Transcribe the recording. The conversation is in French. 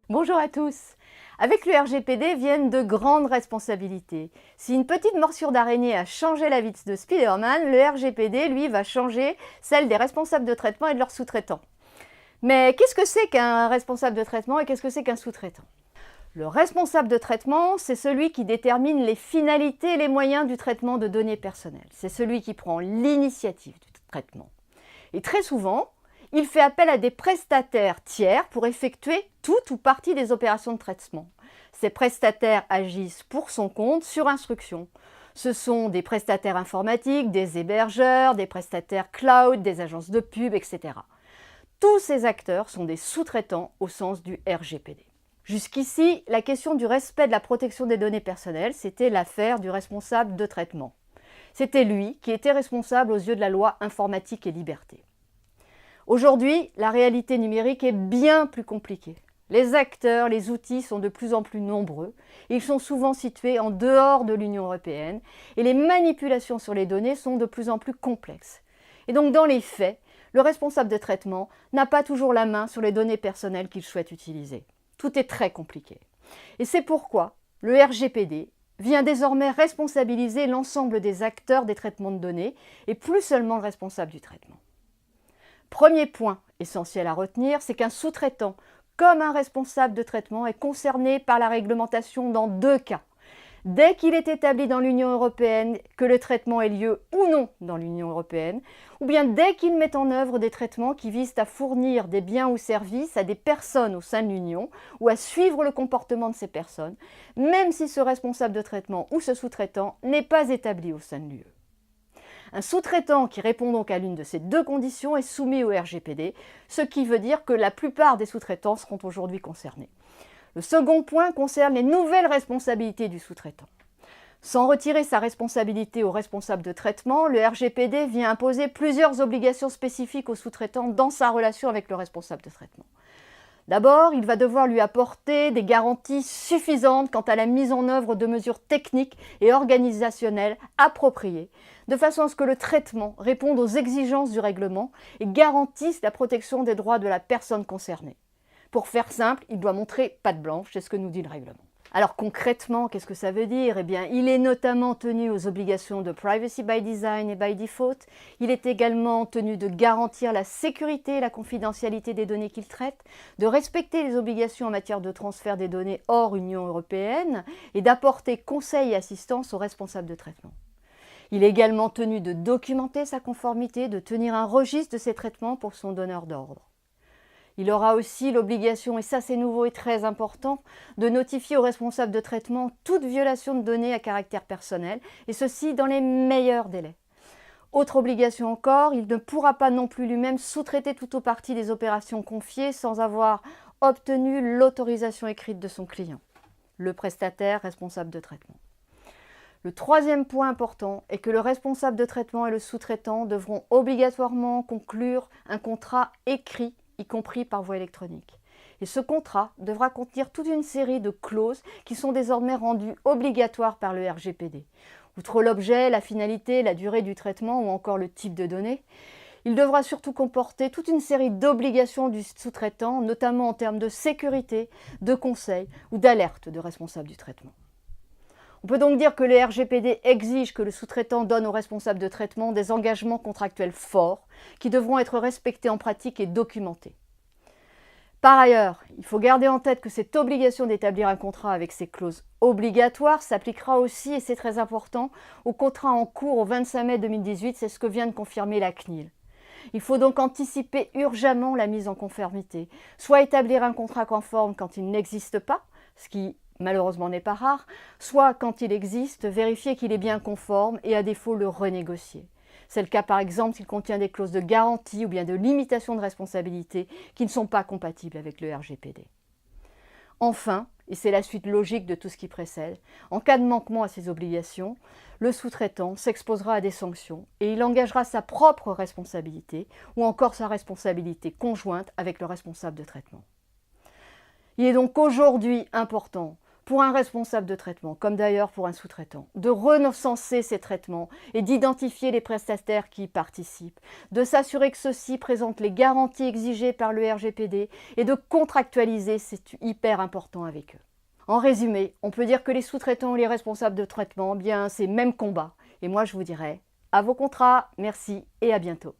Bonjour à tous. Avec le RGPD viennent de grandes responsabilités. Si une petite morsure d'araignée a changé la vie de Spider-Man, le RGPD, lui, va changer celle des responsables de traitement et de leurs sous-traitants. Mais qu'est-ce que c'est qu'un responsable de traitement et qu'est-ce que c'est qu'un sous-traitant? Le responsable de traitement, c'est celui qui détermine les finalités et les moyens du traitement de données personnelles. C'est celui qui prend l'initiative du traitement. Et très souvent, il fait appel à des prestataires tiers pour effectuer toute ou partie des opérations de traitement. Ces prestataires agissent pour son compte sur instruction. Ce sont des prestataires informatiques, des hébergeurs, des prestataires cloud, des agences de pub, etc. Tous ces acteurs sont des sous-traitants au sens du RGPD. Jusqu'ici, la question du respect de la protection des données personnelles, c'était l'affaire du responsable de traitement. C'était lui qui était responsable aux yeux de la loi informatique et liberté. Aujourd'hui, la réalité numérique est bien plus compliquée. Les acteurs, les outils sont de plus en plus nombreux. Ils sont souvent situés en dehors de l'Union européenne et les manipulations sur les données sont de plus en plus complexes. Et donc, dans les faits, le responsable de traitement n'a pas toujours la main sur les données personnelles qu'il souhaite utiliser. Tout est très compliqué. Et c'est pourquoi le RGPD vient désormais responsabiliser l'ensemble des acteurs des traitements de données et plus seulement le responsable du traitement. Premier point essentiel à retenir, c'est qu'un sous-traitant, comme un responsable de traitement, est concerné par la réglementation dans deux cas. Dès qu'il est établi dans l'Union européenne que le traitement ait lieu ou non dans l'Union européenne, ou bien dès qu'il met en œuvre des traitements qui visent à fournir des biens ou services à des personnes au sein de l'Union ou à suivre le comportement de ces personnes, même si ce responsable de traitement ou ce sous-traitant n'est pas établi au sein de l'UE. Un sous-traitant qui répond donc à l'une de ces deux conditions est soumis au RGPD, ce qui veut dire que la plupart des sous-traitants seront aujourd'hui concernés. Le second point concerne les nouvelles responsabilités du sous-traitant. Sans retirer sa responsabilité au responsable de traitement, le RGPD vient imposer plusieurs obligations spécifiques au sous-traitant dans sa relation avec le responsable de traitement. D'abord, il va devoir lui apporter des garanties suffisantes quant à la mise en œuvre de mesures techniques et organisationnelles appropriées, de façon à ce que le traitement réponde aux exigences du règlement et garantisse la protection des droits de la personne concernée. Pour faire simple, il doit montrer patte blanche, c'est ce que nous dit le règlement. Alors concrètement, qu'est-ce que ça veut dire? Eh bien, il est notamment tenu aux obligations de Privacy by Design et by Default. Il est également tenu de garantir la sécurité et la confidentialité des données qu'il traite, de respecter les obligations en matière de transfert des données hors Union européenne et d'apporter conseil et assistance aux responsables de traitement. Il est également tenu de documenter sa conformité, de tenir un registre de ses traitements pour son donneur d'ordre. Il aura aussi l'obligation, et ça c'est nouveau et très important, de notifier au responsable de traitement toute violation de données à caractère personnel, et ceci dans les meilleurs délais. Autre obligation encore, il ne pourra pas non plus lui-même sous-traiter tout ou partie des opérations confiées sans avoir obtenu l'autorisation écrite de son client, le prestataire responsable de traitement. Le troisième point important est que le responsable de traitement et le sous-traitant devront obligatoirement conclure un contrat écrit, y compris par voie électronique. Et ce contrat devra contenir toute une série de clauses qui sont désormais rendues obligatoires par le RGPD. Outre l'objet, la finalité, la durée du traitement ou encore le type de données, il devra surtout comporter toute une série d'obligations du sous-traitant, notamment en termes de sécurité, de conseil ou d'alerte de responsable du traitement. On peut donc dire que le RGPD exige que le sous-traitant donne au responsable de traitement des engagements contractuels forts qui devront être respectés en pratique et documentés. Par ailleurs, il faut garder en tête que cette obligation d'établir un contrat avec ces clauses obligatoires s'appliquera aussi, et c'est très important, au contrat en cours au 25 mai 2018, c'est ce que vient de confirmer la CNIL. Il faut donc anticiper urgemment la mise en conformité, soit établir un contrat conforme quand il n'existe pas, ce qui malheureusement n'est pas rare, soit quand il existe, vérifier qu'il est bien conforme et à défaut le renégocier. C'est le cas par exemple s'il contient des clauses de garantie ou bien de limitation de responsabilité qui ne sont pas compatibles avec le RGPD. Enfin, et c'est la suite logique de tout ce qui précède, en cas de manquement à ces obligations, le sous-traitant s'exposera à des sanctions et il engagera sa propre responsabilité ou encore sa responsabilité conjointe avec le responsable de traitement. Il est donc aujourd'hui important pour un responsable de traitement, comme d'ailleurs pour un sous-traitant, de recenser ces traitements et d'identifier les prestataires qui y participent, de s'assurer que ceux-ci présentent les garanties exigées par le RGPD et de contractualiser, c'est hyper important avec eux. En résumé, on peut dire que les sous-traitants et les responsables de traitement, bien c'est même combat. Et moi je vous dirais, à vos contrats, merci et à bientôt.